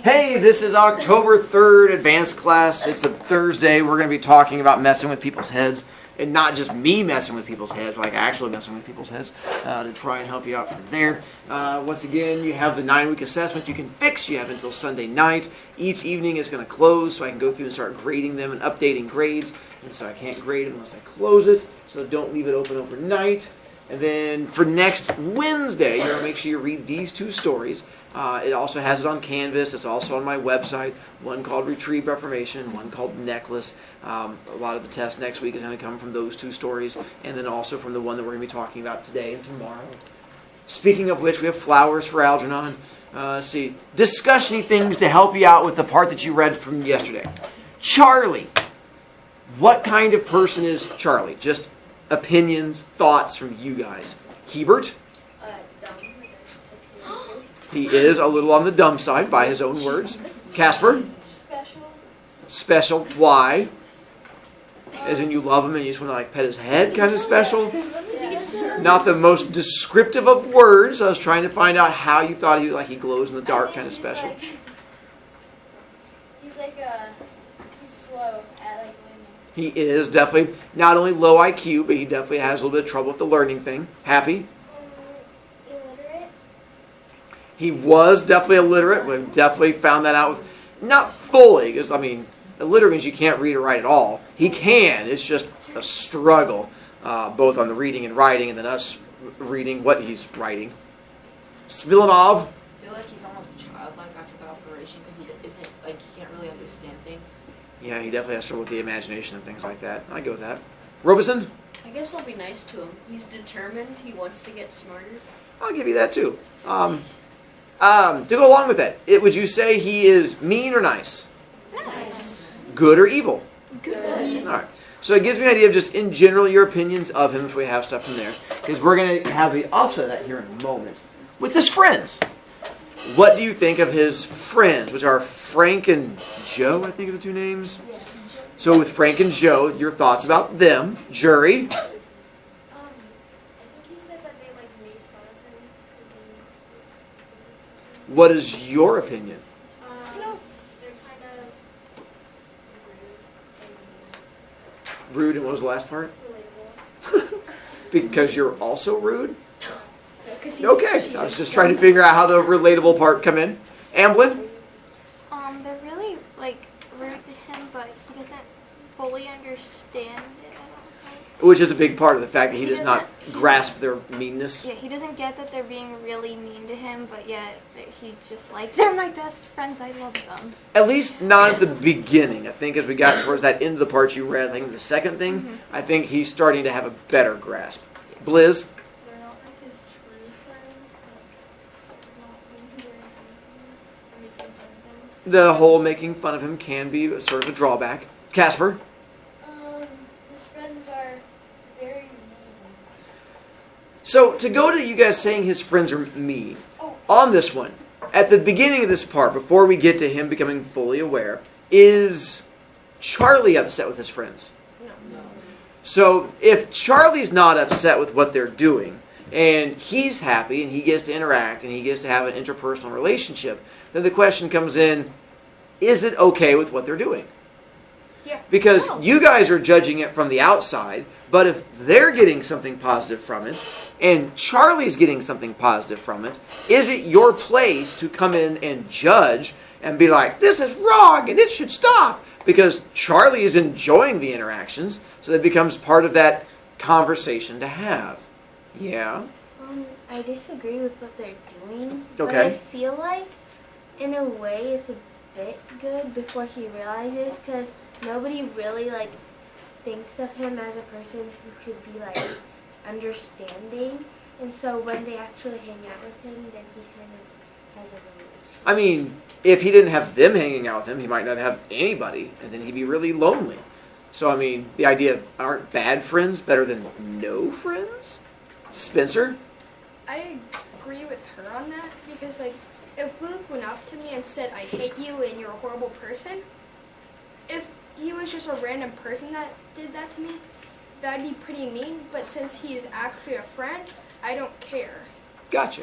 Hey, this is October 3rd, advanced class. It's a Thursday. We're going to be talking about messing with people's heads. And not just me messing with people's heads, like actually messing with people's heads, to try and help you out from there. Once again, you have the 9-week assessment you can fix. You have until Sunday night. Each evening is going to close, so I can go through and start grading them and updating grades. And so I can't grade it unless I close it, so don't leave it open overnight. And then for next Wednesday, you're going to make sure you read these two stories. It also has it on Canvas. It's also on my website. One called Retrieve Reformation, one called Necklace. A lot of the test next week is going to come from those two stories, and then also from the one that we're going to be talking about today and tomorrow. Speaking of which, we have flowers for Algernon. Let's see. Discussion-y things to help you out with the part that you read from yesterday. Charlie. What kind of person is Charlie? Just opinions, thoughts from you guys. Hebert? He is a little on the dumb side by his own words. Casper? Special. Why? As in you love him and you just want to pet his head, kind of special? Not the most descriptive of words. I was trying to find out how you thought he glows in the dark, kind of special. He's slow at learning. He is definitely not only low IQ, but he definitely has a little bit of trouble with the learning thing. Happy? Illiterate. He was definitely illiterate. We definitely found that out. Not fully, because, illiterate means you can't read or write at all. He can. It's just a struggle, both on the reading and writing, and then us reading what he's writing. Svilanov? I feel like he's almost childlike after the operation because he can't really understand things. Yeah, he definitely has trouble with the imagination and things like that. I go with that. Robeson? I guess I'll be nice to him. He's determined. He wants to get smarter. I'll give you that too. To go along with that, would you say he is mean or nice? Nice. Good or evil? Good. All right. So it gives me an idea of just in general your opinions of him if we have stuff from there. Because we're going to have the offset of that here in a moment. With his friends. What do you think of his friends, which are Frank and Joe, I think are the two names? Yeah. So with Frank and Joe, your thoughts about them. Jury? I think he said that they made fun of him for being What is your opinion? they're kind of Rude, and what was the last part? relatable. Because you're also rude? He, Okay, I was just trying to figure out how the relatable part come in. Amblin? They're really rude to him, but he doesn't fully understand it, I don't think. Which is a big part of the fact that he He does not doesn't- grasp their meanness. Yeah, he doesn't get that they're being really mean to him, but yet he's just they're my best friends, I love them. At least not at the beginning. I think as we got towards that end of the part you read, I think the second thing, I think he's starting to have a better grasp. Blizz? They're not his true friends. Not doing anything, making fun of him. The whole making fun of him can be sort of a drawback. Casper? His friends are very mean. So to go to you guys saying his friends are mean, on this one, at the beginning of this part, before we get to him becoming fully aware, is Charlie upset with his friends? No. So if Charlie's not upset with what they're doing, and he's happy, and he gets to interact, and he gets to have an interpersonal relationship, then the question comes in, is it okay with what they're doing? Yeah. Because you guys are judging it from the outside, but if they're getting something positive from it, and Charlie's getting something positive from it, is it your place to come in and judge and be like, this is wrong and it should stop? Because Charlie is enjoying the interactions, so that becomes part of that conversation to have. Yeah? I disagree with what they're doing. Okay. But I feel like, in a way, it's a bit good before he realizes, because nobody really, thinks of him as a person who could be, understanding. And so when they actually hang out with him, then he kind of has a relationship. If he didn't have them hanging out with him, he might not have anybody, and then he'd be really lonely. So, the idea of aren't bad friends better than no friends? Spencer? I agree with her on that because, if Luke went up to me and said, I hate you and you're a horrible person, if he was just a random person that did that to me, that'd be pretty mean. But since he's actually a friend, I don't care. Gotcha.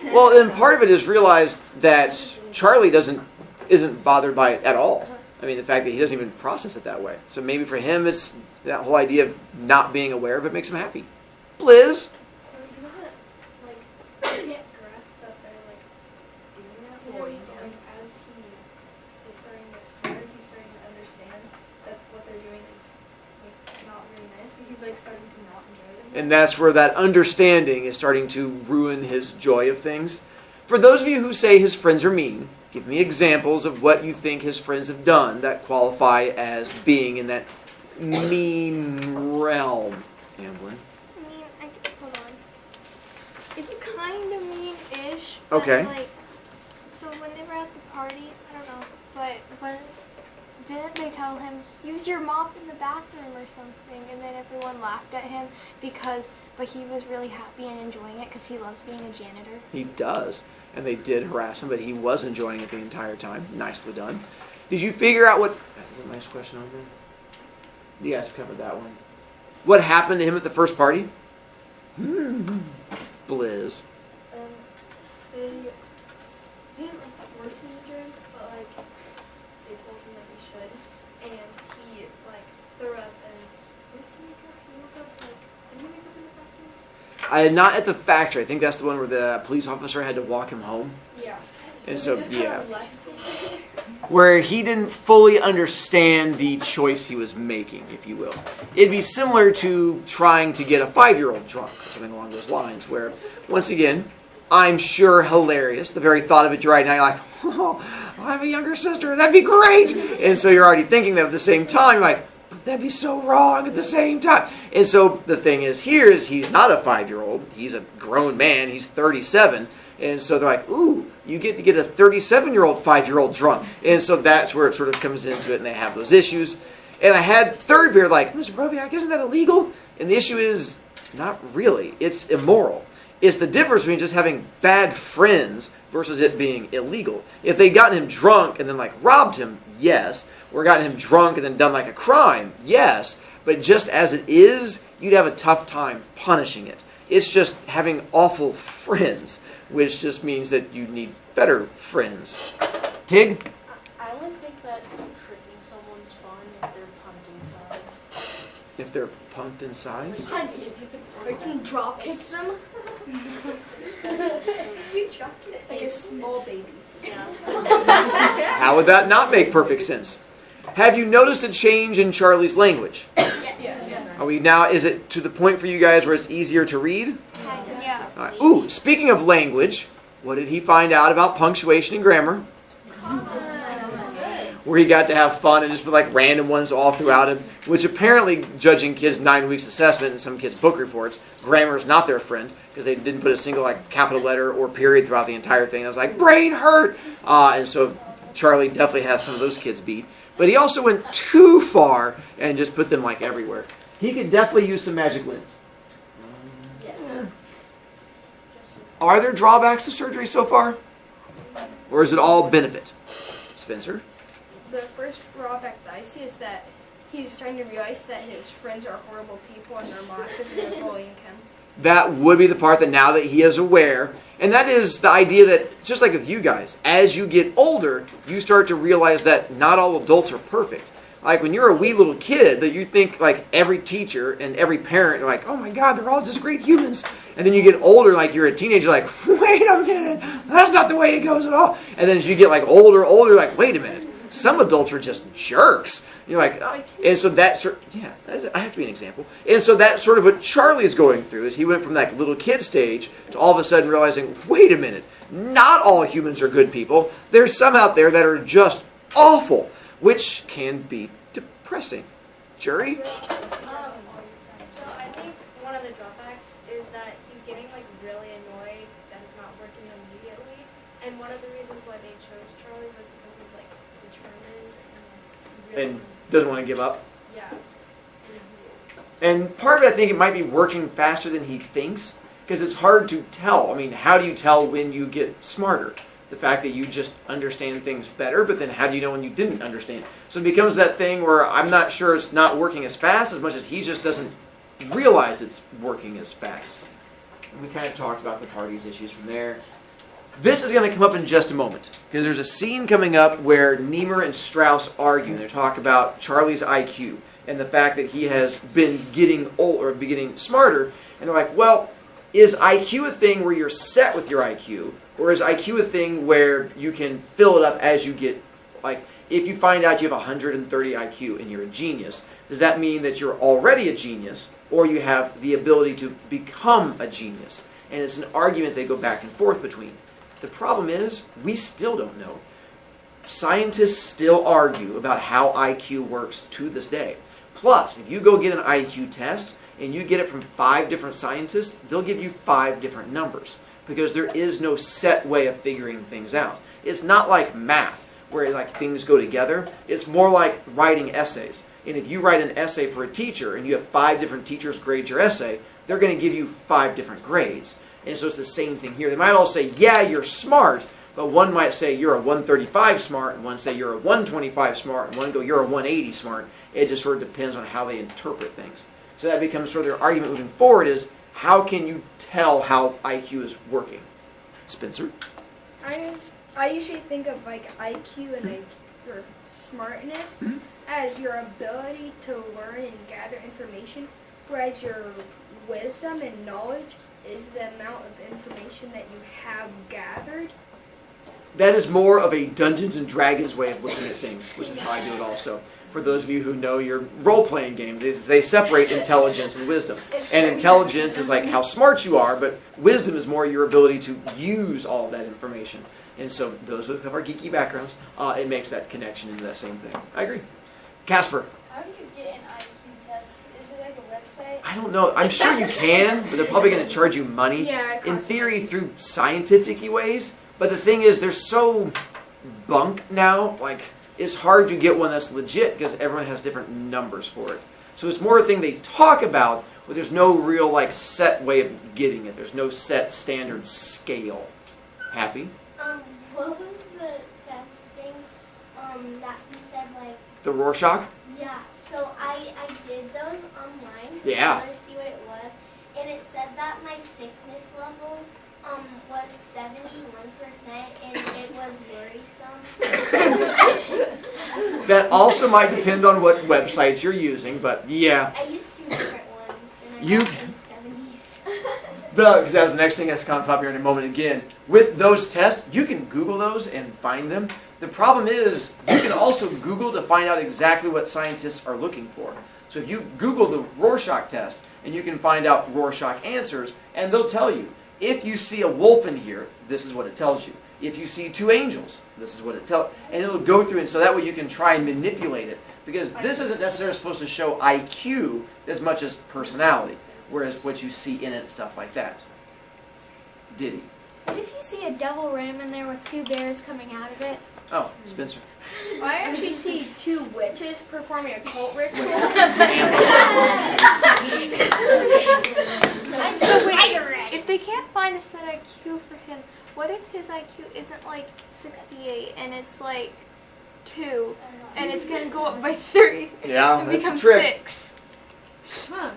Well, and part of it is realize that Charlie doesn't isn't bothered by it at all. I mean, the fact that he doesn't even process it that way. So maybe for him, it's that whole idea of not being aware of it makes him happy. Blizz. So he doesn't, like, can't grasp that they're, like, doing that to him, but, like, as he is starting to get smarter, he's starting to understand that what they're doing is, like, not really nice, and he's, like, starting to not enjoy them. And that's where that understanding is starting to ruin his joy of things. For those of you who say his friends are mean, give me examples of what you think his friends have done that qualify as being in that mean realm. Amblin. Hold on. It's kind of mean-ish. But Okay. Like, so when they were at the party, I don't know, but didn't they tell him, use your mop in the bathroom or something? And then everyone laughed at him but he was really happy and enjoying it because he loves being a janitor. He does. And they did harass him, but he was enjoying it the entire time. Nicely done. Did you figure out what... That's a nice question over there. You guys covered that one. What happened to him at the first party? Blizz. They didn't, like, force him to drink, but, like, they told him that he should, and he, like, threw up, and what did he wake up? He woke up, like, did he wake up in the factory? Not at the factory. I think that's the one where the police officer had to walk him home. Yeah. And They so, just yeah. kinda left him. Where he didn't fully understand the choice he was making, if you will. It'd be similar to trying to get a 5-year-old drunk, or something along those lines, where, once again, I'm sure hilarious. The very thought of it right now, you're like, oh, I have a younger sister, that'd be great! And so you're already thinking that at the same time, like, that'd be so wrong at the same time. And so the thing is, here is he's not a 5-year-old, he's a grown man, he's 37, and so they're like, ooh, you get to get a 37-year-old 5-year-old drunk. And so that's where it sort of comes into it, and they have those issues. And I had third beer like, Mr. Brovicast, isn't that illegal? And the issue is, not really. It's immoral. It's the difference between just having bad friends versus it being illegal. If they'd gotten him drunk and then, like, robbed him, yes. Or gotten him drunk and then done, like, a crime, yes. But just as it is, you'd have a tough time punishing it. It's just having awful friends, which just means that you need better friends. Tig? I would think that tricking someone's fun if they're pumped in size. If they're pumped in size? If you could Or you can drop kick them. Like a small baby. How would that not make perfect sense? Have you noticed a change in Charlie's language? Yes. Are we now, is it to the point for you guys where it's easier to read? Yeah. All right. Ooh, speaking of language, what did he find out about punctuation and grammar? Where he got to have fun and just put like random ones all throughout it, which apparently, judging kids' 9 weeks assessment and some kids' book reports, grammar is not their friend because they didn't put a single like capital letter or period throughout the entire thing. I was like, brain hurt! And so Charlie definitely has some of those kids beat. But he also went too far and just put them like everywhere. He could definitely use some magic lens. Yes. Are there drawbacks to surgery so far? Or is it all benefit? Spencer? The first drawback that I see is that he's starting to realize that his friends are horrible people and they're monsters and they're bullying him. That would be the part that now that he is aware, and that is the idea that, just like with you guys, as you get older, you start to realize that not all adults are perfect. Like when you're a wee little kid, that you think like every teacher and every parent are like, oh my God, they're all just great humans. And then you get older, like you're a teenager, like, wait a minute, that's not the way it goes at all. And then as you get like older, like, wait a minute, some adults are just jerks. You're like, oh. And so that's, I have to be an example. And so that's sort of what Charlie's going through, is he went from that little kid stage to all of a sudden realizing, wait a minute, not all humans are good people. There's some out there that are just awful, which can be depressing. Jury? So I think one of the drawbacks is that he's getting like really annoyed that it's not working immediately. And one of the reasons why they chose Charlie was because he's like determined and really, And doesn't want to give up. yeah. And part of it, I think it might be working faster than he thinks, because it's hard to tell. I mean, how do you tell when you get smarter? The fact that you just understand things better, but then how do you know when you didn't understand? So it becomes that thing where I'm not sure it's not working as fast as much as he just doesn't realize it's working as fast. And we kind of talked about the parties issues from there. This is going to come up in just a moment, because there's a scene coming up where Niemer and Strauss argue. They talk about Charlie's IQ and the fact that he has been getting old or getting smarter. And they're like, well, is IQ a thing where you're set with your IQ, or is IQ a thing where you can fill it up as you get, like, if you find out you have 130 IQ and you're a genius, does that mean that you're already a genius, or you have the ability to become a genius? And it's an argument they go back and forth between. The problem is, we still don't know. Scientists still argue about how IQ works to this day. Plus, if you go get an IQ test and you get it from 5 different scientists, they'll give you 5 different numbers, because there is no set way of figuring things out. It's not like math, where like things go together. It's more like writing essays. And if you write an essay for a teacher and you have 5 different teachers grade your essay, they're going to give you 5 different grades. And so it's the same thing here. They might all say, yeah, you're smart, but one might say you're a 135 smart, and one say you're a 125 smart, and one go you're a 180 smart. It just sort of depends on how they interpret things. So that becomes sort of their argument moving forward is, how can you tell how IQ is working? Spencer? I usually think of like IQ and like your smartness as your ability to learn and gather information, whereas your wisdom and knowledge is the amount of information that you have gathered. That is more of a Dungeons and Dragons way of looking at things, which is how I do it also. For those of you who know your role-playing game, they separate intelligence and wisdom. And intelligence is like how smart you are, but wisdom is more your ability to use all of that information. And so those who have our geeky backgrounds, it makes that connection into that same thing. I agree. Casper? How do you get an IQ test? Is it like a website? I don't know. I'm sure you can, but they're probably going to charge you money. Yeah, it in costs theory, money. through scientific ways. But the thing is, they're so bunk now. Like, it's hard to get one that's legit because everyone has different numbers for it. So it's more a thing they talk about, but there's no real like set way of getting it. There's no set standard scale. Happy? What was the testing that he said, like, The Rorschach? yeah, so I did those online. Yeah. I wanted to see what it was. And it said that my sickness level was 71% and it was worrisome. That also might depend on what websites you're using, but yeah. I used 2 different ones and I You- got in 70s. Because that was the next thing that's going to pop here in a moment again. With those tests, you can Google those and find them. The problem is, you can also Google to find out exactly what scientists are looking for. So if you Google the Rorschach test, and you can find out Rorschach answers, and they'll tell you, if you see a wolf in here, this is what it tells you. If you see 2 angels, this is what it tells you. And it'll go through, and so that way you can try and manipulate it. Because this isn't necessarily supposed to show IQ as much as personality, whereas what you see in it and stuff like that. Diddy. What if you see a double ram in there with 2 bears coming out of it? Oh, Spencer. I actually see 2 witches performing a cult ritual. If they can't find a set IQ for him, what if his IQ isn't like 68 and it's like 2 and it's going to go up by 3 Yeah, and that's become a trick. 6? Huh.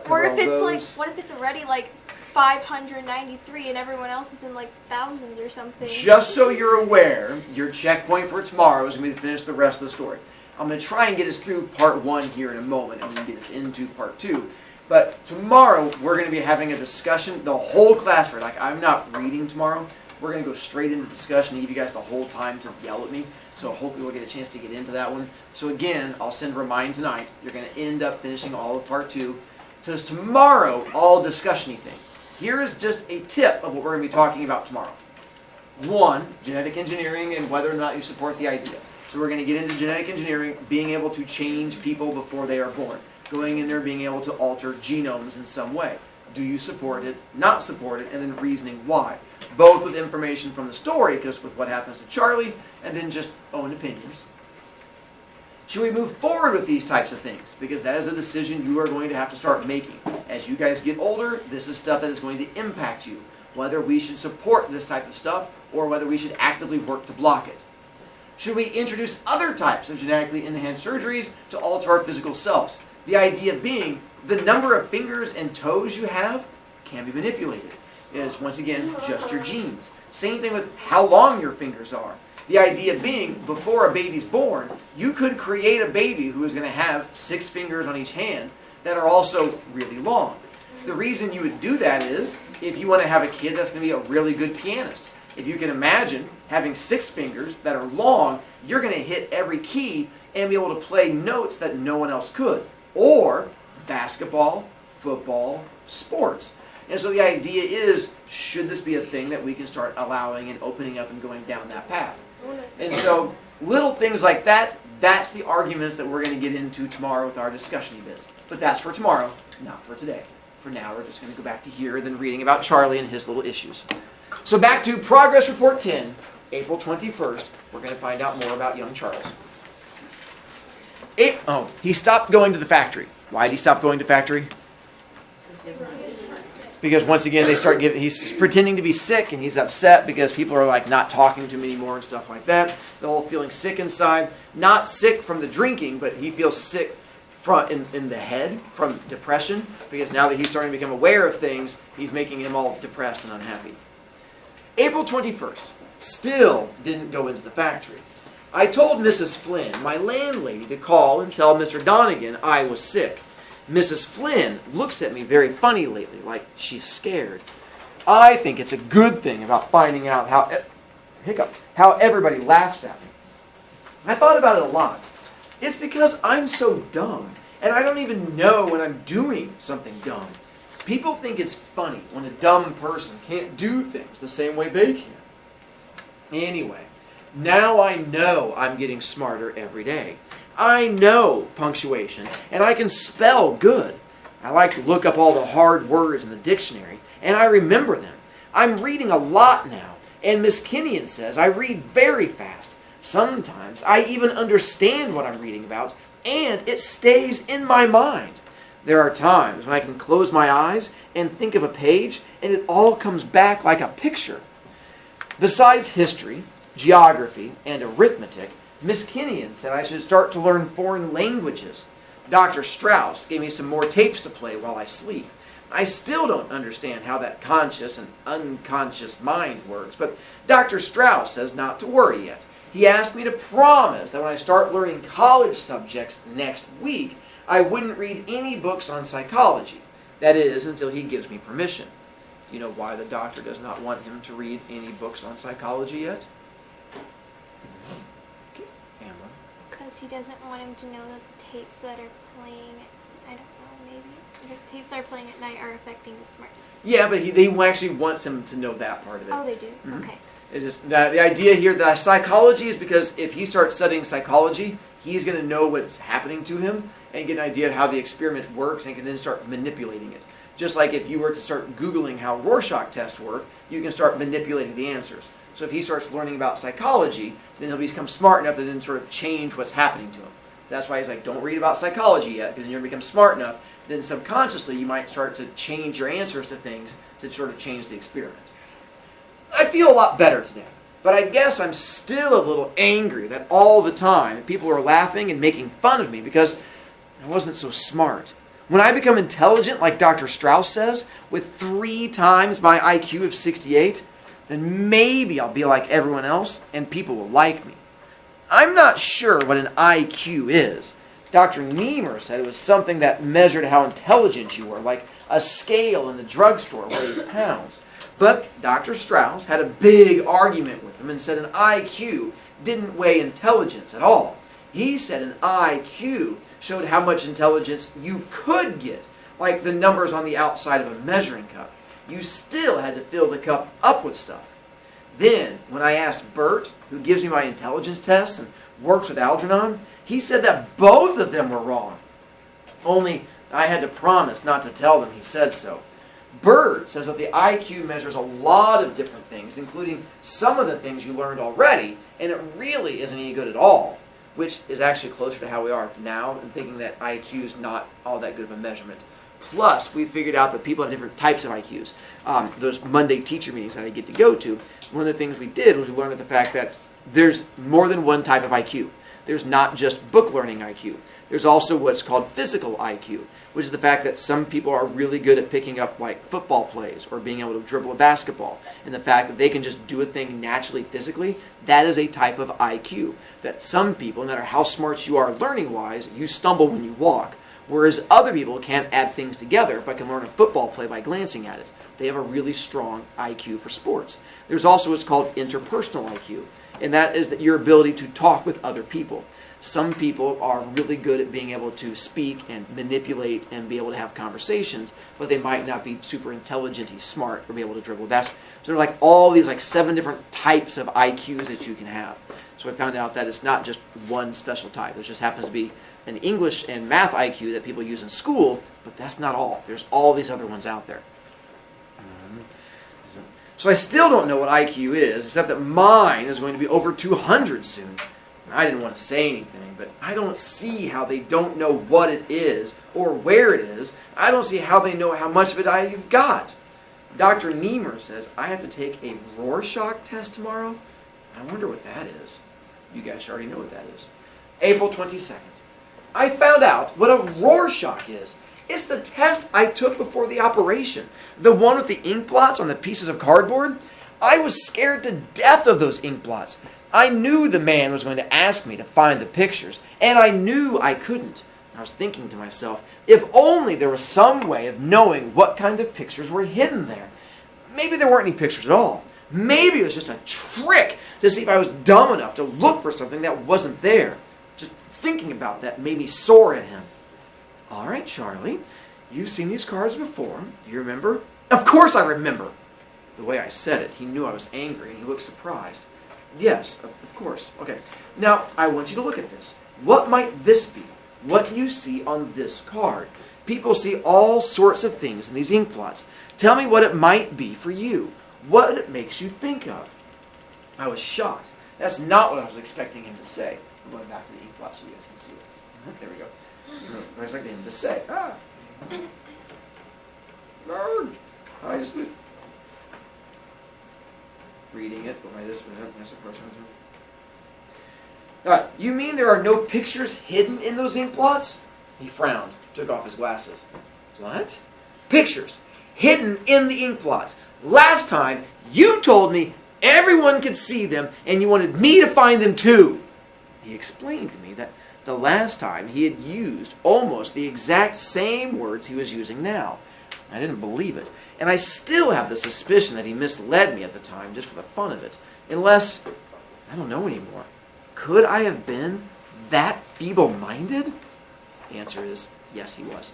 Or if it's like, what if it's already like 593 and everyone else is in like thousands or something? Just so you're aware, your checkpoint for tomorrow is going to be to finish the rest of the story. I'm going to try and get us through part 1 here in a moment, and then get us into part 2. But tomorrow, we're going to be having a discussion, the whole class, for like, I'm not reading tomorrow. We're going to go straight into discussion and give you guys the whole time to yell at me. So hopefully we'll get a chance to get into that one. So again, I'll send a remind tonight. You're going to end up finishing all of part 2. So tomorrow, all discussion-y thing. Here is just a tip of what we're going to be talking about tomorrow. 1, genetic engineering and whether or not you support the idea. So we're going to get into genetic engineering, being able to change people before they are born. Going in there, being able to alter genomes in some way. Do you support it, not support it, and then reasoning why. Both with information from the story, because with what happens to Charlie, and then just own opinions. Should we move forward with these types of things? Because that is a decision you are going to have to start making. As you guys get older, this is stuff that is going to impact you. Whether we should support this type of stuff, or whether we should actively work to block it. Should we introduce other types of genetically enhanced surgeries to alter our physical selves? The idea being, the number of fingers and toes you have can be manipulated. is, once again, just your genes. Same thing with how long your fingers are. The idea being, before a baby's born, you could create a baby who is going to have 6 fingers on each hand that are also really long. The reason you would do that is if you want to have a kid that's going to be a really good pianist. If you can imagine having 6 fingers that are long, you're going to hit every key and be able to play notes that no one else could. Or basketball, football, sports. And so the idea is, should this be a thing that we can start allowing and opening up and going down that path? And so little things like that, that's the arguments that we're going to get into tomorrow with our discussion bits. But that's for tomorrow, not for today. For now, we're just going to go back to here and then reading about Charlie and his little issues. So back to Progress Report 10, April 21st. We're going to find out more about young Charles. He stopped going to the factory. Why did he stop going to factory? Because once again, he's pretending to be sick and he's upset because people are like not talking to him anymore and stuff like that. They're all feeling sick inside. Not sick from the drinking, but he feels sick in the head from depression, because now that he's starting to become aware of things, he's making him all depressed and unhappy. April 21st. Still didn't go into the factory. I told Mrs. Flynn, my landlady, to call and tell Mr. Donegan I was sick. Mrs. Flynn looks at me very funny lately, like she's scared. I think it's a good thing about finding out how everybody laughs at me. I thought about it a lot. It's because I'm so dumb, and I don't even know when I'm doing something dumb. People think it's funny when a dumb person can't do things the same way they can. Anyway, now I know I'm getting smarter every day. I know punctuation, and I can spell good. I like to look up all the hard words in the dictionary, and I remember them. I'm reading a lot now, and Miss Kenyon says I read very fast. Sometimes I even understand what I'm reading about, and it stays in my mind. There are times when I can close my eyes and think of a page, and it all comes back like a picture. Besides history, geography, and arithmetic, Miss Kenyon said I should start to learn foreign languages. Dr. Strauss gave me some more tapes to play while I sleep. I still don't understand how that conscious and unconscious mind works, but Dr. Strauss says not to worry yet. He asked me to promise that when I start learning college subjects next week, I wouldn't read any books on psychology. That is, until he gives me permission. Do you know why the doctor does not want him to read any books on psychology yet? Amber? Because he doesn't want him to know that the tapes that are playing, I don't know, maybe the tapes that are playing at night are affecting his smartness. Yeah, but he actually wants him to know that part of it. Oh, they do? Mm-hmm. Okay. It's just that the idea here that psychology is because if he starts studying psychology, he's going to know what's happening to him and get an idea of how the experiment works and can then start manipulating it. Just like if you were to start Googling how Rorschach tests work, you can start manipulating the answers. So if he starts learning about psychology, then he'll become smart enough to then sort of change what's happening to him. That's why he's like, don't read about psychology yet, because then you're going to become smart enough, then subconsciously you might start to change your answers to things to sort of change the experiment. I feel a lot better today, but I guess I'm still a little angry that all the time people are laughing and making fun of me because I wasn't so smart. When I become intelligent, like Dr. Strauss says, with 3 times my IQ of 68, then maybe I'll be like everyone else and people will like me. I'm not sure what an IQ is. Dr. Niemer said it was something that measured how intelligent you were, like a scale in the drugstore weighs pounds. But Dr. Strauss had a big argument with him and said an IQ didn't weigh intelligence at all. He said an IQ showed how much intelligence you could get, like the numbers on the outside of a measuring cup. You still had to fill the cup up with stuff. Then, when I asked Bert, who gives me my intelligence tests and works with Algernon, he said that both of them were wrong. Only I had to promise not to tell them he said so. Bert says that the IQ measures a lot of different things, including some of the things you learned already, and it really isn't any good at all, which is actually closer to how we are now, and thinking that IQ is not all that good of a measurement. Plus, we figured out that people have different types of IQs. Those Monday teacher meetings that I get to go to, one of the things we did was we learned the fact that there's more than one type of IQ. there's not just book learning IQ. There's also what's called physical IQ, which is the fact that some people are really good at picking up like football plays or being able to dribble a basketball. And the fact that they can just do a thing naturally physically, that is a type of IQ. That some people, no matter how smart you are learning-wise, you stumble when you walk. Whereas other people can't add things together but can learn a football play by glancing at it. They have a really strong IQ for sports. There's also what's called interpersonal IQ, and that is that your ability to talk with other people. Some people are really good at being able to speak and manipulate and be able to have conversations, but they might not be super intelligently smart or be able to dribble a basketball. So there are like all these like 7 different types of IQs that you can have. So I found out that it's not just one special type. It just happens to be an English and math IQ that people use in school, but that's not all. There's all these other ones out there. So I still don't know what IQ is, except that mine is going to be over 200 soon. I didn't want to say anything, but I don't see how they don't know what it is or where it is. I don't see how they know how much of it you've got. Dr. Niemer says I have to take a Rorschach test tomorrow. I wonder what that is. You guys should already know what that is. April 22nd. I found out what a Rorschach is. It's the test I took before the operation. The one with the ink blots on the pieces of cardboard. I was scared to death of those ink blots. I knew the man was going to ask me to find the pictures, and I knew I couldn't. I was thinking to myself, if only there was some way of knowing what kind of pictures were hidden there. Maybe there weren't any pictures at all. Maybe it was just a trick to see if I was dumb enough to look for something that wasn't there. Just thinking about that made me sore at him. All right, Charlie, you've seen these cards before. Do you remember? Of course I remember. The way I said it, he knew I was angry, and he looked surprised. Yes, of course. Okay. Now, I want you to look at this. What might this be? What do you see on this card? People see all sorts of things in these ink blots. Tell me what it might be for you. What it makes you think of. I was shocked. That's not what I was expecting him to say. I'm going back to the ink blot so you guys can see it. There we go. I was expecting him to say, Lord, I just was reading it, but by this that's the first one. You mean there are no pictures hidden in those ink blots? He frowned, took off his glasses. What? Pictures hidden in the ink blots. Last time, you told me everyone could see them, and you wanted me to find them too. He explained to me that the last time he had used almost the exact same words he was using now. I didn't believe it, and I still have the suspicion that he misled me at the time just for the fun of it. Unless, I don't know anymore. Could I have been that feeble-minded? The answer is, yes, he was.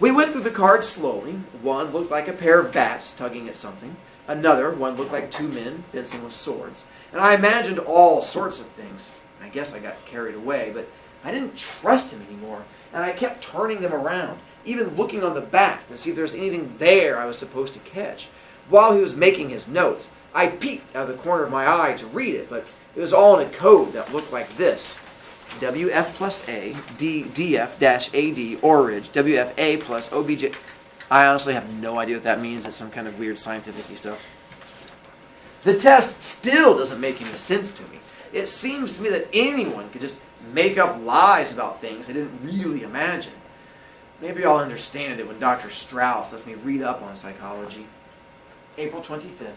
We went through the cards slowly. One looked like a pair of bats tugging at something. Another one looked like 2 men fencing with swords. And I imagined all sorts of things. I guess I got carried away, but I didn't trust him anymore, and I kept turning them around, even looking on the back to see if there was anything there I was supposed to catch. While he was making his notes, I peeked out of the corner of my eye to read it, but it was all in a code that looked like this. WF plus A, DF-AD, ORIG, WFA plus OBJ. I honestly have no idea what that means. It's some kind of weird scientific-y stuff. The test still doesn't make any sense to me. It seems to me that anyone could just make up lies about things they didn't really imagine. Maybe I'll understand it when Dr. Strauss lets me read up on psychology. April 25th.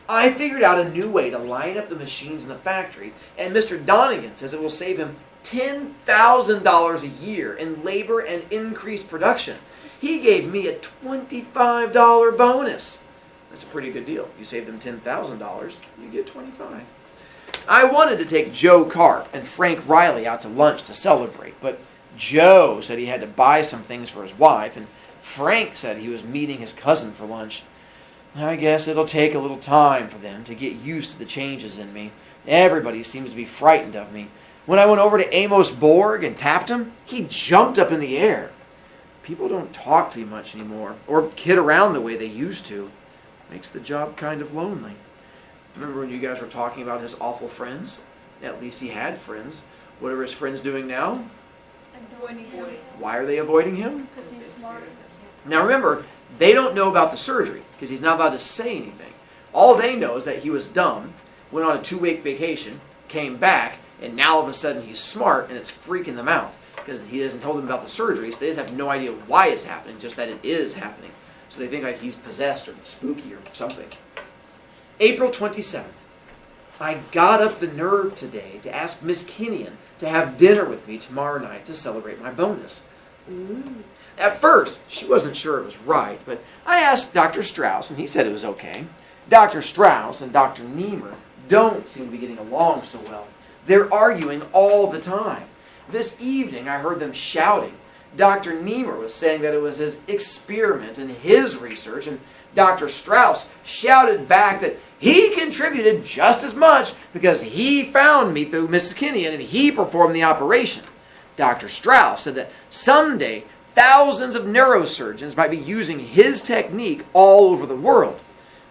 I figured out a new way to line up the machines in the factory, and Mr. Donegan says it will save him $10,000 a year in labor and increased production. He gave me a $25 bonus. That's a pretty good deal. You save them $10,000, you get $25. I wanted to take Joe Carp and Frank Riley out to lunch to celebrate, but Joe said he had to buy some things for his wife, and Frank said he was meeting his cousin for lunch. I guess it'll take a little time for them to get used to the changes in me. Everybody seems to be frightened of me. When I went over to Amos Borg and tapped him, he jumped up in the air. People don't talk to me much anymore, or kid around the way they used to. Makes the job kind of lonely. Remember when you guys were talking about his awful friends? At least he had friends. What are his friends doing now? Avoiding him. Why are they avoiding him? Because he's smart. Now remember, they don't know about the surgery because he's not allowed to say anything. All they know is that he was dumb, went on a 2-week vacation, came back, And now all of a sudden he's smart and it's freaking them out because he hasn't told them about the surgery, so they just have no idea why it's happening, just that it is happening. So they think like he's possessed or spooky or something. April 27th. I got up the nerve today to ask Miss Kenyon to have dinner with me tomorrow night to celebrate my bonus. At first, she wasn't sure it was right, but I asked Dr. Strauss, and he said it was okay. Dr. Strauss and Dr. Niemer don't seem to be getting along so well. They're arguing all the time. This evening, I heard them shouting. Dr. Niemer was saying that it was his experiment and his research, and Dr. Strauss shouted back that he contributed just as much because he found me through Mrs. Kenyon and he performed the operation. Dr. Strauss said that someday thousands of neurosurgeons might be using his technique all over the world.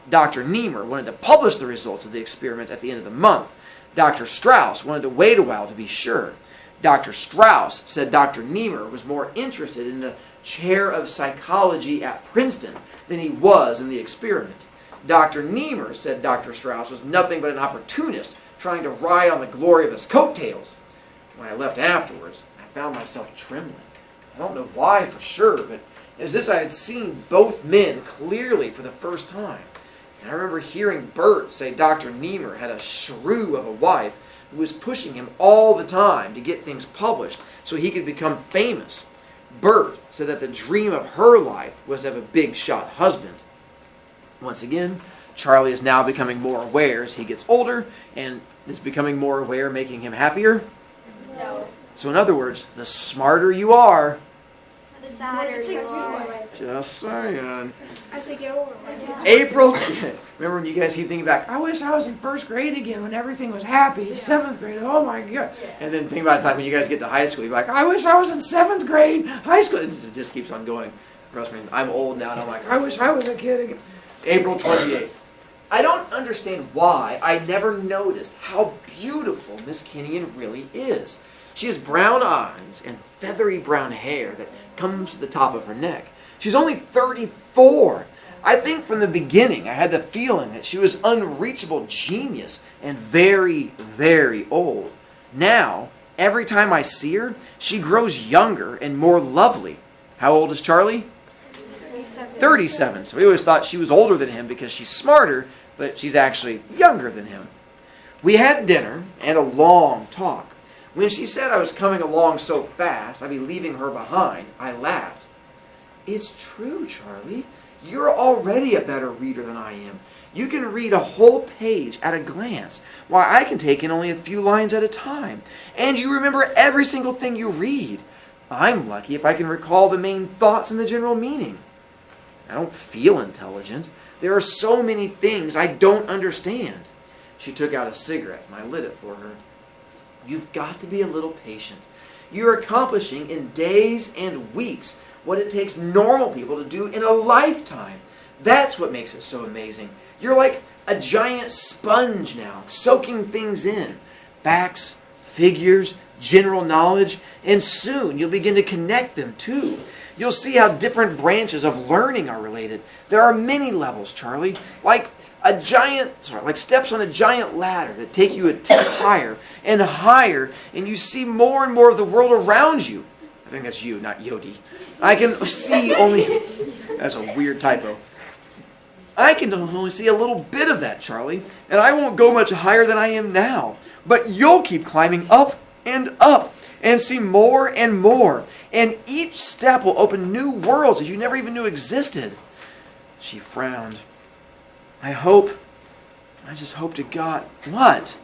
Dr. Niemer wanted to publish the results of the experiment at the end of the month. Dr. Strauss wanted to wait a while to be sure. Dr. Strauss said Dr. Niemer was more interested in the chair of psychology at Princeton than he was in the experiment. Dr. Niemer said Dr. Strauss was nothing but an opportunist trying to ride on the glory of his coattails. When I left afterwards, I found myself trembling. I don't know why for sure, but it was as I had seen both men clearly for the first time. And I remember hearing Bert say Dr. Niemer had a shrew of a wife who was pushing him all the time to get things published so he could become famous. Bert said that the dream of her life was to have a big-shot husband. Once again, Charlie is now becoming more aware as he gets older, and is becoming more aware, making him happier. No. So in other words, the smarter you are, The sadder It's like you are. just saying. As I get older, April, remember when you guys keep thinking back, I wish I was in first grade again when everything was happy. 7th grade, oh my God. And then think about the time when you guys get to high school, you're like, I wish I was in 7th grade, high school. It just keeps on going. Trust me, I'm old now and I'm like, I wish I was a kid again. April 28th. I don't understand why I never noticed how beautiful Miss Kenyon really is. She has brown eyes and feathery brown hair that comes to the top of her neck. She's only 34. I think from the beginning I had the feeling that she was unreachable genius and very, very old. Now, every time I see her, she grows younger and more lovely. How old is Charlie? 37. So we always thought she was older than him because she's smarter, but she's actually younger than him. We had dinner and a long talk. When she said I was coming along so fast, I'd be leaving her behind, I laughed. It's true, Charlie. You're already a better reader than I am. You can read a whole page at a glance, while I can take in only a few lines at a time. And you remember every single thing you read. I'm lucky if I can recall the main thoughts and the general meaning. I don't feel intelligent. There are so many things I don't understand. She took out a cigarette and I lit it for her. You've got to be a little patient. You're accomplishing in days and weeks what it takes normal people to do in a lifetime. That's what makes it so amazing. You're like a giant sponge now, soaking things in. Facts, figures, general knowledge, and soon you'll begin to connect them too. You'll see how different branches of learning are related. There are many levels, Charlie, like steps on a giant ladder that take you a tick higher and higher, and you see more and more of the world around you. I think that's you, not Yodi. I can see only... That's a weird typo. I can only see a little bit of that, Charlie, and I won't go much higher than I am now. But you'll keep climbing up and see more and more. And each step will open new worlds that you never even knew existed. She frowned. I just hope to God. What?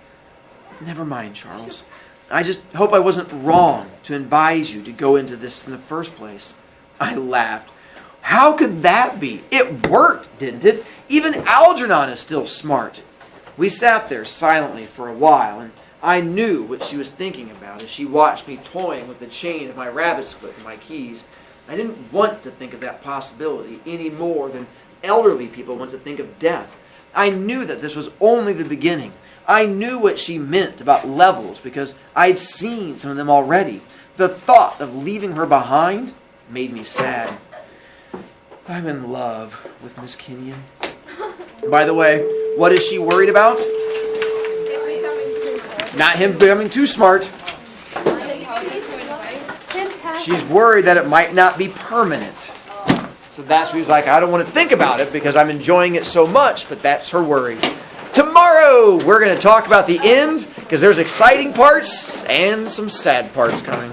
Never mind, Charles. I just hope I wasn't wrong to advise you to go into this in the first place. I laughed. How could that be? It worked, didn't it? Even Algernon is still smart. We sat there silently for a while, and I knew what she was thinking about as she watched me toying with the chain of my rabbit's foot and my keys. I didn't want to think of that possibility any more than elderly people want to think of death. I knew that this was only the beginning. I knew what she meant about levels because I'd seen some of them already. The thought of leaving her behind made me sad. I'm in love with Miss Kenyon. By the way, what is she worried about? Not him becoming too smart. She's worried that it might not be permanent. So that's why he's like, I don't want to think about it because I'm enjoying it so much, but that's her worry. Tomorrow, we're going to talk about the end because there's exciting parts and some sad parts coming.